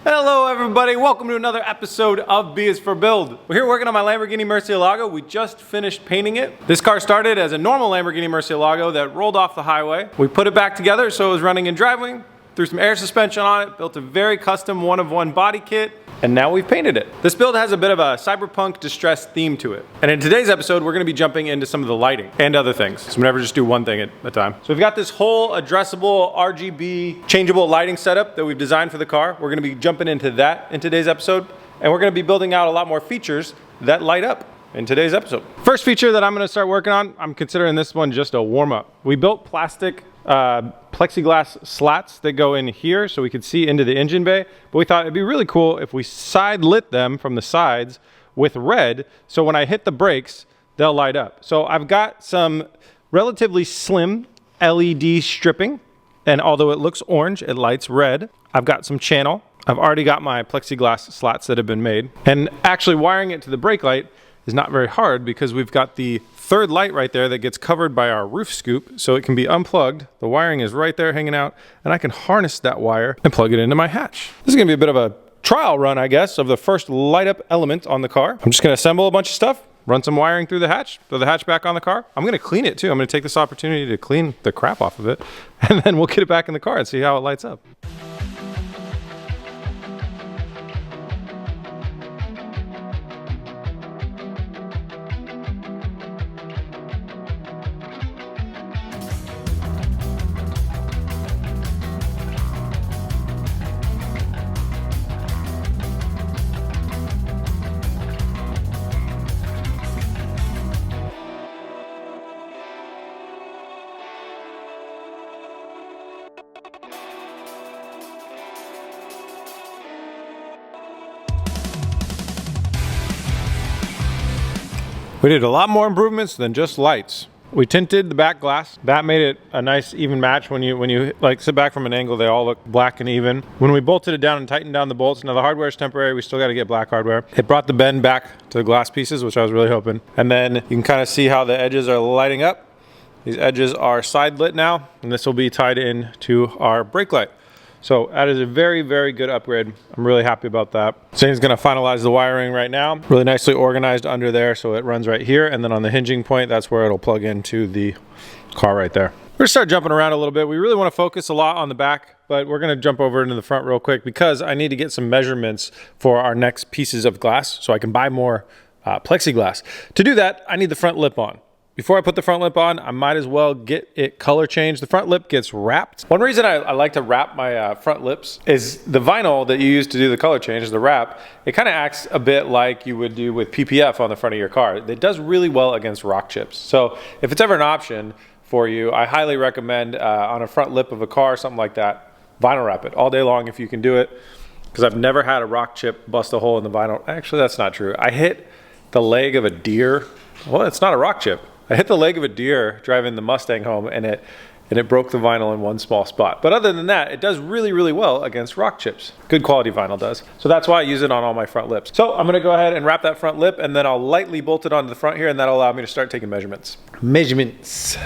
Hello everybody, welcome to another episode of B is for Build. We're here working on my Lamborghini Murcielago. We just finished painting it. This car started as a normal Lamborghini Murcielago that rolled off the highway. We put it back together so it was running and driving, threw some air suspension on it, built a very custom one-of-one body kit, and now we've painted it. This build has a bit of a cyberpunk distressed theme to it. And in today's episode, we're gonna be jumping into some of the lighting and other things. So we never just do one thing at a time. So we've got this whole addressable RGB changeable lighting setup that we've designed for the car. We're gonna be jumping into that in today's episode. And we're gonna be building out a lot more features that light up in today's episode. First feature that I'm gonna start working on, I'm considering this one just a warm up. We built plastic plexiglass slats that go in here so we could see into the engine bay, but we thought it'd be really cool if we side lit them from the sides with red, so when I hit the brakes, they'll light up. So I've got some relatively slim LED stripping, and although it looks orange, it lights red. I've got some channel. I've already got my plexiglass slats that have been made, and actually wiring it to the brake light is not very hard because we've got the third light right there that gets covered by our roof scoop, so it can be unplugged. The wiring is right there hanging out, and I can harness that wire and plug it into my hatch. This is gonna be a bit of a trial run, I guess, of the first light up element on the car. I'm just gonna assemble a bunch of stuff, run some wiring through the hatch, throw the hatch back on the car. I'm gonna clean it too. I'm gonna take this opportunity to clean the crap off of it, and then we'll get it back in the car and see how it lights up. We did a lot more improvements than just lights. We tinted the back glass. That made it a nice even match. When you like sit back from an angle, they all look black and even. When we bolted it down and tightened down the bolts, now the hardware is temporary, we still got to get black hardware. It brought the bend back to the glass pieces, which I was really hoping. And then you can kind of see how the edges are lighting up. These edges are side lit now, and this will be tied in to our brake light. So that is a very, very good upgrade. I'm really happy about that. Zane's gonna finalize the wiring right now. Really nicely organized under there, so it runs right here, and then on the hinging point, that's where it'll plug into the car right there. We're gonna start jumping around a little bit. We really wanna focus a lot on the back, but we're gonna jump over into the front real quick because I need to get some measurements for our next pieces of glass so I can buy more plexiglass. To do that, I need the front lip on. Before I put the front lip on, I might as well get it color changed. The front lip gets wrapped. One reason I like to wrap my front lips is the vinyl that you use to do the color change, the wrap, it kind of acts a bit like you would do with PPF on the front of your car. It does really well against rock chips. So if it's ever an option for you, I highly recommend on a front lip of a car, something like that, vinyl wrap it all day long if you can do it. Because I've never had a rock chip bust a hole in the vinyl. Actually, that's not true. I hit the leg of a deer. Well, it's not a rock chip. I hit the leg of a deer driving the Mustang home, and it broke the vinyl in one small spot. But other than that, it does really, really well against rock chips. Good quality vinyl does. So that's why I use it on all my front lips. So I'm gonna go ahead and wrap that front lip, and then I'll lightly bolt it onto the front here, and that'll allow me to start taking measurements. Measurements.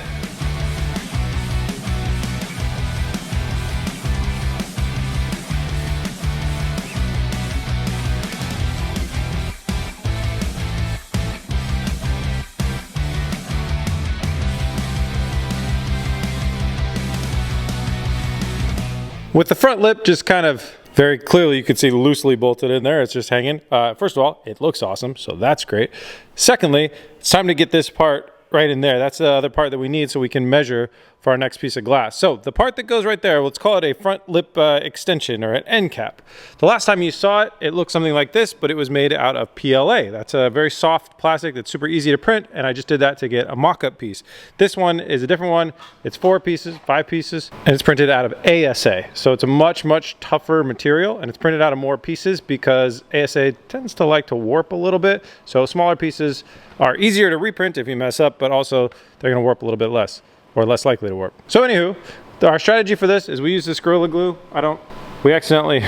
With the front lip just kind of very clearly, you can see loosely bolted in there. It's just hanging. First of all, it looks awesome, so that's great. Secondly, it's time to get this part right in there. That's the other part that we need so we can measure for our next piece of glass. So the part that goes right there, let's call it a front lip extension or an end cap. The last time you saw it, it looked something like this, but it was made out of PLA. That's a very soft plastic that's super easy to print, and I just did that to get a mock-up piece. This one is a different one. It's 4 pieces, 5 pieces, and it's printed out of ASA. So it's a much, much tougher material, and it's printed out of more pieces because ASA tends to like to warp a little bit. So smaller pieces are easier to reprint if you mess up, but also they're gonna warp a little bit less, or less likely to warp. So anywho, our strategy for this is we use this Gorilla Glue. We accidentally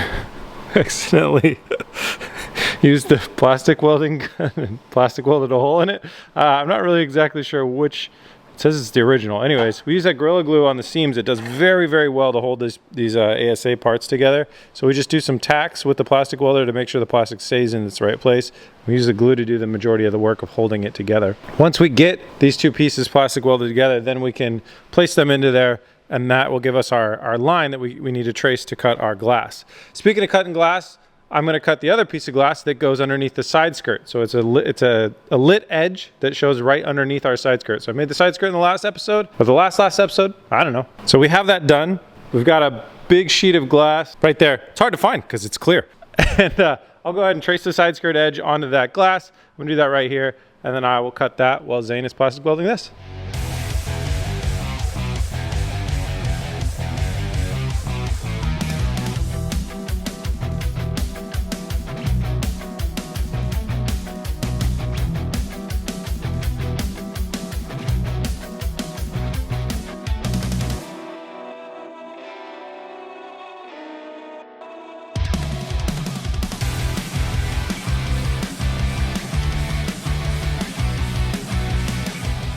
used the plastic welding gun and plastic welded a hole in it. I'm not really exactly sure which It says it's the original. Anyways, we use that Gorilla Glue on the seams. It does very, very well to hold these ASA parts together. So we just do some tacks with the plastic welder to make sure the plastic stays in its right place. We use the glue to do the majority of the work of holding it together. Once we get these two pieces plastic welded together, then we can place them into there, and that will give us our line that we need to trace to cut our glass. Speaking of cutting glass, I'm going to cut the other piece of glass that goes underneath the side skirt. So it's a lit edge that shows right underneath our side skirt. So I made the side skirt in the last episode, or the last episode, I don't know. So we have that done. We've got a big sheet of glass right there. It's hard to find because it's clear. And I'll go ahead and trace the side skirt edge onto that glass. I'm going to do that right here, and then I will cut that while Zane is plastic welding this.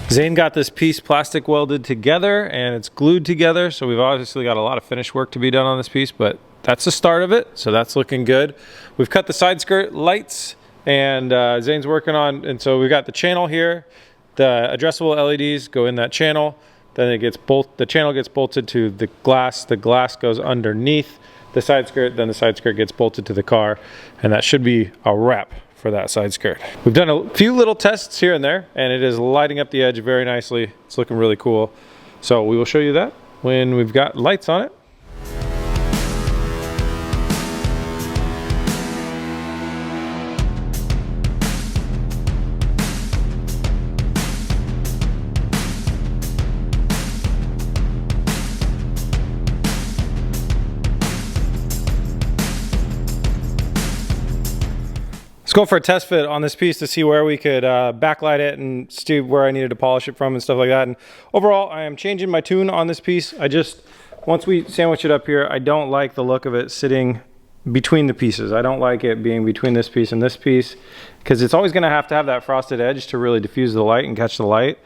Zane got this piece plastic welded together and it's glued together, so we've obviously got a lot of finish work to be done on this piece, but that's the start of it, so that's looking good. We've cut the side skirt lights, and Zane's working on, and so we've got the channel here. The addressable LEDs go in that channel, then the channel gets bolted to the glass goes underneath the side skirt, then the side skirt gets bolted to the car, and that should be a wrap for that side skirt. We've done a few little tests here and there, and it is lighting up the edge very nicely. It's looking really cool. So we will show you that when we've got lights on it. Go for a test fit on this piece to see where we could backlight it and see where I needed to polish it from and stuff like that. And overall, I am changing my tune on this piece. Once we sandwich it up here, I don't like the look of it sitting between the pieces. I don't like it being between this piece and this piece, because it's always gonna have to have that frosted edge to really diffuse the light and catch the light.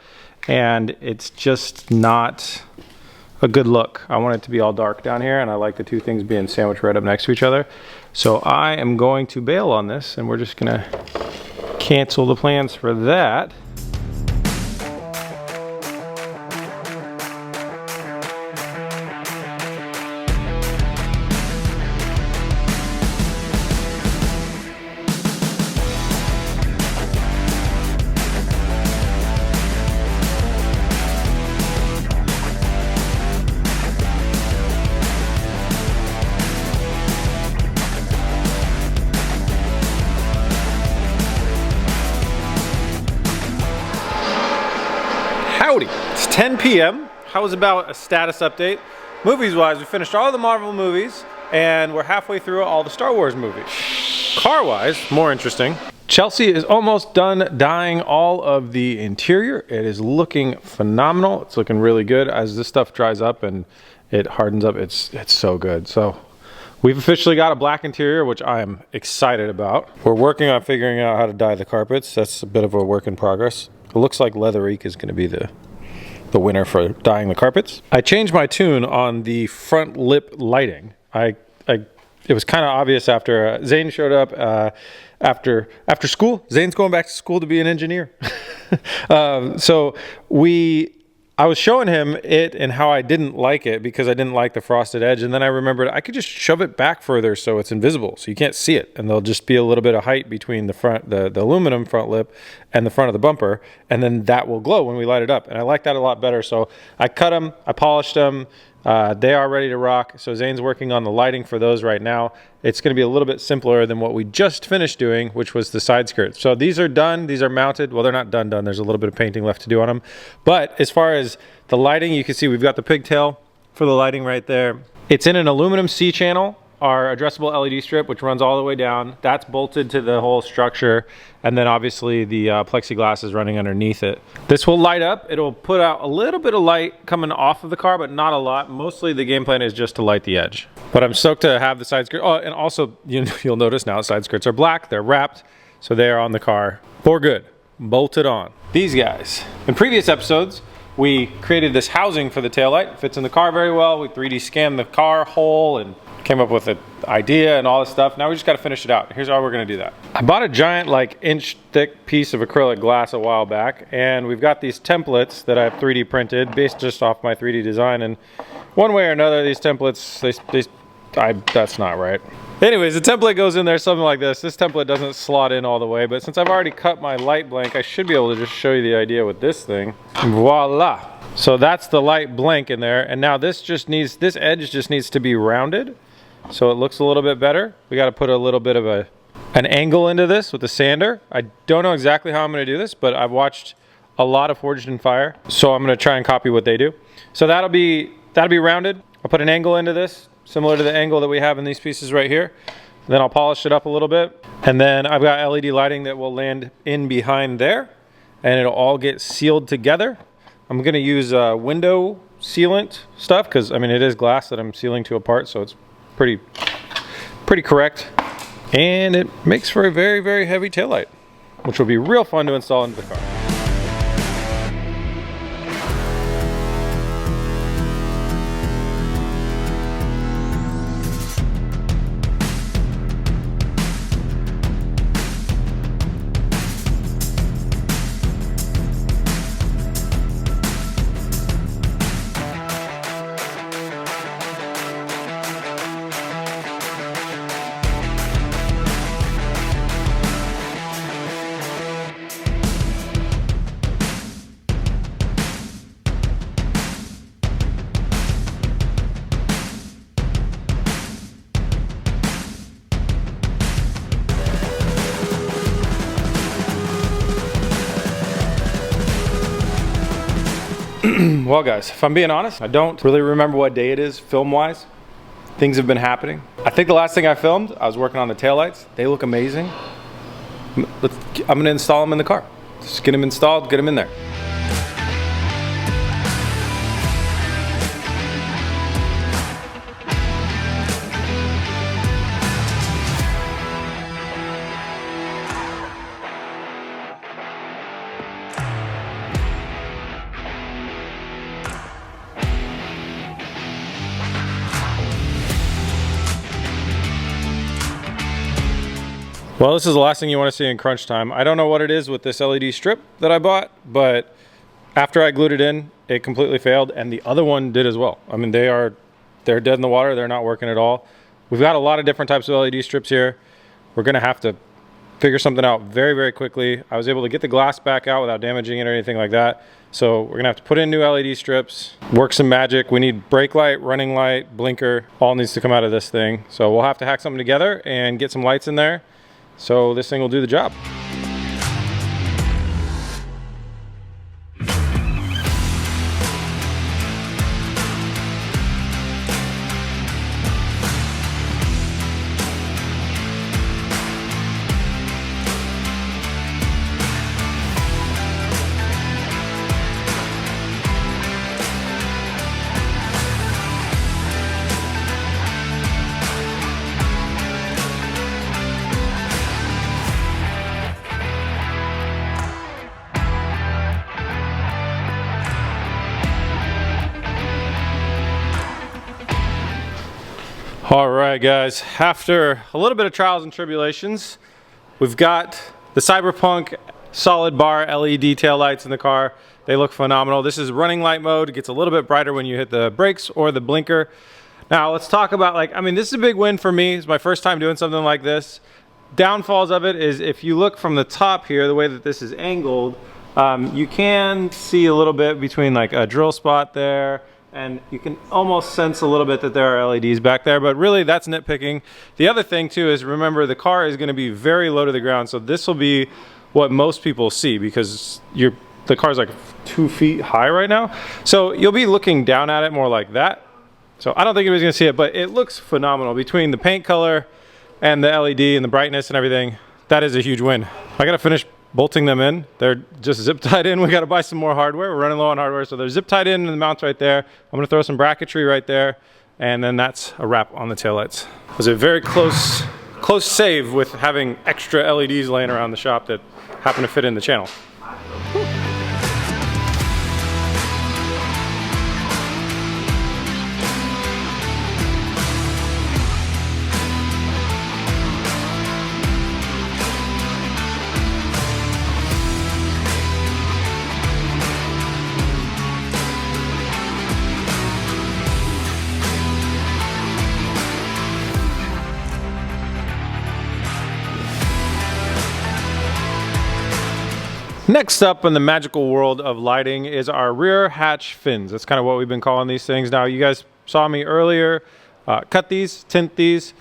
And it's just not a good look. I want it to be all dark down here, and I like the two things being sandwiched right up next to each other. So I am going to bail on this, and we're just gonna cancel the plans for that. Howdy, it's 10 p.m. How was about a status update? Movies wise, we finished all the Marvel movies and we're halfway through all the Star Wars movies. Car wise, more interesting. Chelsea is almost done dyeing all of the interior. It is looking phenomenal. It's looking really good. As this stuff dries up and it hardens up, it's so good. So we've officially got a black interior, which I am excited about. We're working on figuring out how to dye the carpets. That's a bit of a work in progress. It looks like Leatherique is going to be the winner for dyeing the carpets. I changed my tune on the front lip lighting. It was kind of obvious after Zane showed up after school. Zane's going back to school to be an engineer. I was showing him it and how I didn't like it because I didn't like the frosted edge, and then I remembered I could just shove it back further so it's invisible, so you can't see it, and there'll just be a little bit of height between the aluminum front lip and the front of the bumper, and then that will glow when we light it up, and I like that a lot better. So I cut them, I polished them. They are ready to rock. So Zane's working on the lighting for those right now. It's going to be a little bit simpler than what we just finished doing, which was the side skirts. So these are done. These are mounted. Well, they're not done. There's a little bit of painting left to do on them. But as far as the lighting, you can see we've got the pigtail for the lighting right there. It's in an aluminum C channel. Our addressable LED strip, which runs all the way down, that's bolted to the whole structure, and then obviously the plexiglass is running underneath it. This will light up. It'll put out a little bit of light coming off of the car, but not a lot. Mostly the game plan is just to light the edge. But I'm stoked to have the side skirt. Oh, and also you'll notice now side skirts are black. They're wrapped, so they are on the car for good, bolted on. These guys. In previous episodes, we created this housing for the taillight. It fits in the car very well. We 3D scanned the car whole and came up with an idea and all this stuff. Now we just got to finish it out. Here's how we're going to do that. I bought a giant like inch thick piece of acrylic glass a while back, and we've got these templates that I've 3D printed based just off my 3D design, and one way or another these templates, that's not right. Anyways, the template goes in there something like this. This template doesn't slot in all the way, but since I've already cut my light blank, I should be able to just show you the idea with this thing. Voila. So that's the light blank in there, and now this edge just needs to be rounded so it looks a little bit better. We got to put a little bit of an angle into this with the sander. I don't know exactly how I'm going to do this, but I've watched a lot of Forged in Fire, so I'm going to try and copy what they do. So that'll be rounded. I'll put an angle into this, similar to the angle that we have in these pieces right here. Then I'll polish it up a little bit. And then I've got LED lighting that will land in behind there, and it'll all get sealed together. I'm gonna use window sealant stuff, because I mean it is glass that I'm sealing to a part, so it's pretty correct. And it makes for a very, very heavy taillight, which will be real fun to install into the car. Well guys, if I'm being honest, I don't really remember what day it is film-wise. Things have been happening. I think the last thing I filmed, I was working on the taillights. They look amazing. I'm gonna install them in the car. Just get them installed, get them in there. Well, this is the last thing you want to see in crunch time. I don't know what it is with this LED strip that I bought, but after I glued it in, it completely failed, and the other one did as well. I mean, they're dead in the water. They're not working at all. We've got a lot of different types of LED strips here. We're gonna have to figure something out very, very quickly. I was able to get the glass back out without damaging it or anything like that. So we're gonna have to put in new LED strips, work some magic. We need brake light, running light, blinker, all needs to come out of this thing. So we'll have to hack something together and get some lights in there, so this thing will do the job. All right, guys, after a little bit of trials and tribulations, we've got the Cyberpunk solid bar LED taillights in the car. They look phenomenal. This is running light mode. It gets a little bit brighter when you hit the brakes or the blinker. Now let's talk about, this is a big win for me. It's my first time doing something like this. Downfalls of it is if you look from the top here, the way that this is angled, you can see a little bit between like a drill spot there, and you can almost sense a little bit that there are LEDs back there, but really that's nitpicking. The other thing too is, remember, the car is gonna be very low to the ground, so this will be what most people see, because the car's like 2 feet high right now. So you'll be looking down at it more like that. So I don't think anybody's gonna see it, but it looks phenomenal. Between the paint color and the LED and the brightness and everything, that is a huge win. I gotta finish bolting them in. They're just zip tied in. We got to buy some more hardware. We're running low on hardware, so they're zip tied in and the mounts right there. I'm going to throw some bracketry right there, and then that's a wrap on the taillights. It was a very close save with having extra LEDs laying around the shop that happen to fit in the channel. Next up in the magical world of lighting is our rear hatch fins. That's kind of what we've been calling these things. Now, you guys saw me earlier cut these, tint these,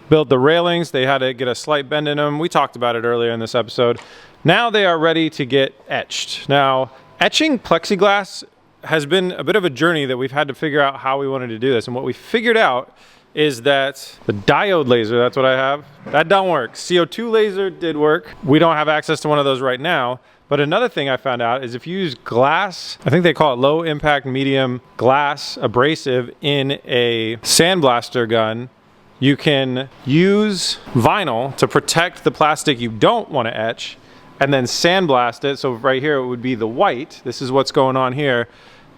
build the railings. They had to get a slight bend in them. We talked about it earlier in this episode. Now they are ready to get etched. Now, etching plexiglass has been a bit of a journey that we've had to figure out how we wanted to do this. And what we figured out is that the diode laser, that's what I have, that don't work. CO2 laser did work. We don't have access to one of those right now. But another thing I found out is if you use glass, I think they call it low impact medium glass abrasive in a sandblaster gun, you can use vinyl to protect the plastic you don't want to etch and then sandblast it. So right here it would be the white. This is what's going on here.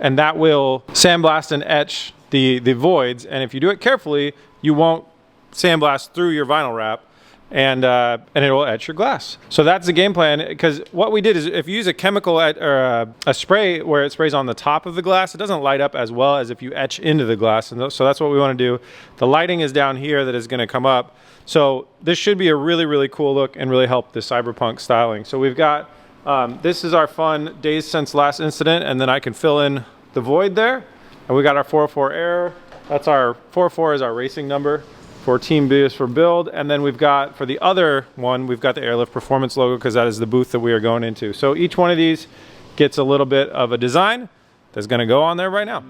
And that will sandblast and etch the voids. And if you do it carefully, you won't sandblast through your vinyl wrap. And it will etch your glass. So that's the game plan, because what we did is if you use a chemical or a spray where it sprays on the top of the glass, it doesn't light up as well as if you etch into the glass. And so that's what we want to do. The lighting is down here that is going to come up. So this should be a really, really cool look and really help the cyberpunk styling. So we've got, this is our fun days since last incident, and then I can fill in the void there. And we got our 404 error. That's our 404 is our racing number for Team B is for build. And then we've got, for the other one, we've got the Airlift Performance logo because that is the booth that we are going into. So each one of these gets a little bit of a design that's gonna go on there right now.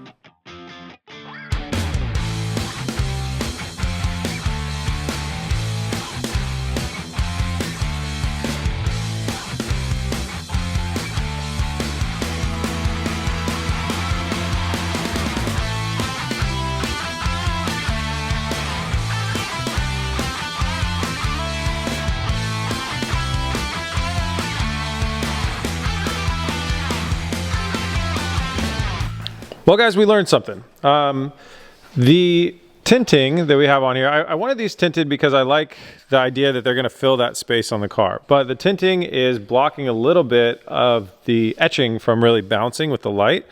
Well, guys, we learned something. The tinting that we have on here, I wanted these tinted because I like the idea that they're going to fill that space on the car. But the tinting is blocking a little bit of the etching from really bouncing with the light.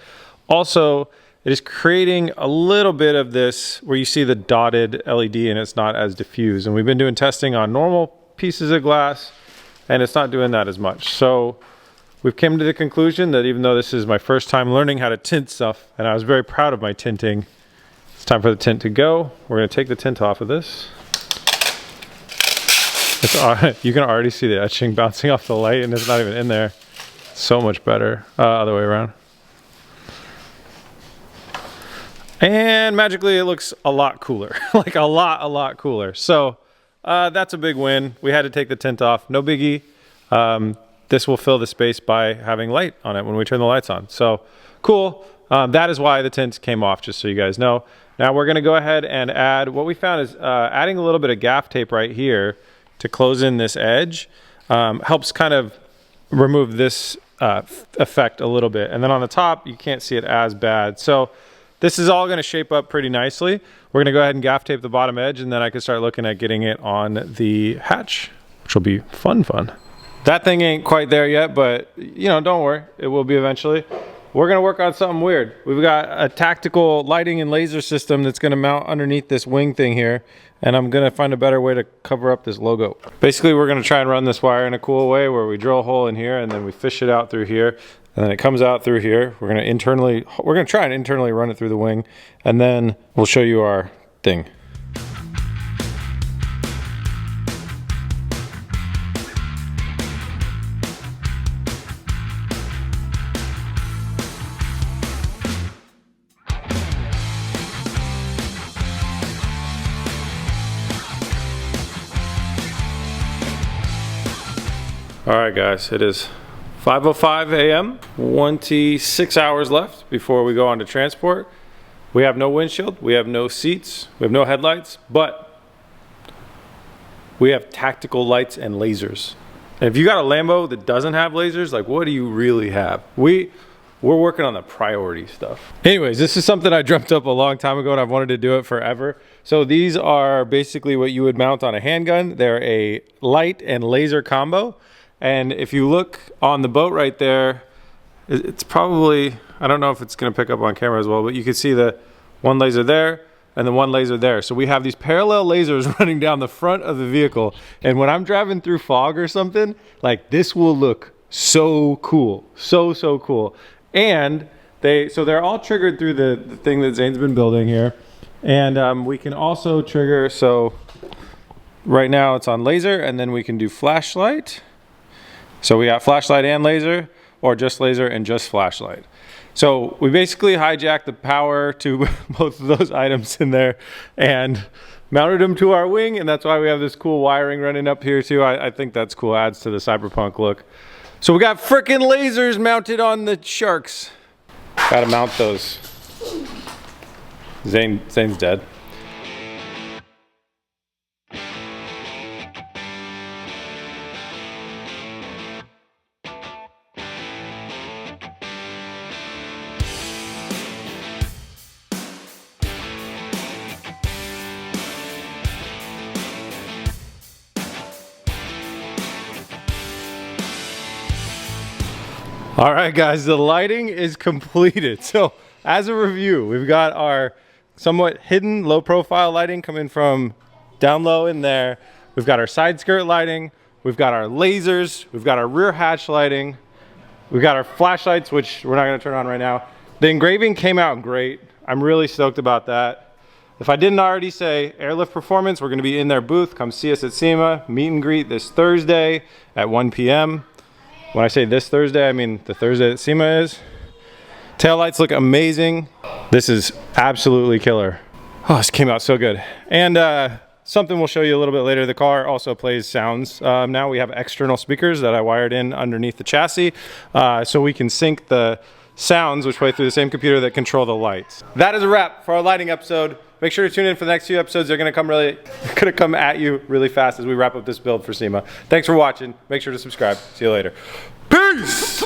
Also, it is creating a little bit of this where you see the dotted LED and it's not as diffused. And we've been doing testing on normal pieces of glass and it's not doing that as much. So we've come to the conclusion that even though this is my first time learning how to tint stuff, and I was very proud of my tinting, it's time for the tint to go. We're going to take the tint off of this. You can already see the etching bouncing off the light and it's not even in there. So much better. Other way around. And magically it looks a lot cooler. Like a lot cooler. So that's a big win. We had to take the tint off. No biggie. This will fill the space by having light on it when we turn the lights on. So cool. That is why the tint came off, just so you guys know. Now we're going to go ahead and add, what we found is adding a little bit of gaff tape right here to close in this edge helps kind of remove this effect a little bit. And then on the top, you can't see it as bad. So this is all going to shape up pretty nicely. We're going to go ahead and gaff tape the bottom edge, and then I can start looking at getting it on the hatch, which will be fun. That thing ain't quite there yet, but you know, don't worry, it will be eventually. We're gonna work on something weird. We've got a tactical lighting and laser system that's gonna mount underneath this wing thing here, and I'm gonna find a better way to cover up this logo. Basically, we're gonna try and run this wire in a cool way where we drill a hole in here and then we fish it out through here, and then it comes out through here. We're gonna try and internally run it through the wing, and then we'll show you our thing. All right, guys, it is 5:05 a.m., 26 hours left before we go on to transport. We have no windshield, we have no seats, we have no headlights, but we have tactical lights and lasers. And if you got a Lambo that doesn't have lasers, like what do you really have? We're working on the priority stuff. Anyways, this is something I dreamt up a long time ago and I've wanted to do it forever. So these are basically what you would mount on a handgun. They're a light and laser combo. And if you look on the boat right there, it's probably, I don't know if it's going to pick up on camera as well, but you can see the one laser there and the one laser there. So we have these parallel lasers running down the front of the vehicle. And when I'm driving through fog or something, like this will look So cool. So cool. And they're all triggered through the thing that Zane's been building here. And we can also trigger, so right now it's on laser, and then we can do flashlight. So we got flashlight and laser, or just laser and just flashlight. So we basically hijacked the power to both of those items in there and mounted them to our wing, and that's why we have this cool wiring running up here too. I think that's cool, adds to the cyberpunk look. So we got frickin' lasers mounted on the sharks. Gotta mount those. Zane's dead. All right, guys, the lighting is completed. So as a review, we've got our somewhat hidden low profile lighting coming from down low in there. We've got our side skirt lighting. We've got our lasers. We've got our rear hatch lighting. We've got our flashlights, which we're not gonna turn on right now. The engraving came out great. I'm really stoked about that. If I didn't already say, Airlift Performance, we're gonna be in their booth. Come see us at SEMA. Meet and greet this Thursday at 1 p.m. When I say this Thursday, I mean the Thursday that SEMA is. Taillights look amazing. This is absolutely killer. Oh, this came out so good. And something we'll show you a little bit later. The car also plays sounds. Now we have external speakers that I wired in underneath the chassis, so we can sync the sounds which play through the same computer that control the lights. That is a wrap for our lighting episode. Make sure to tune in for the next few episodes. They're gonna come at you really fast as we wrap up this build for SEMA. Thanks for watching. Make sure to subscribe. See you later. Peace!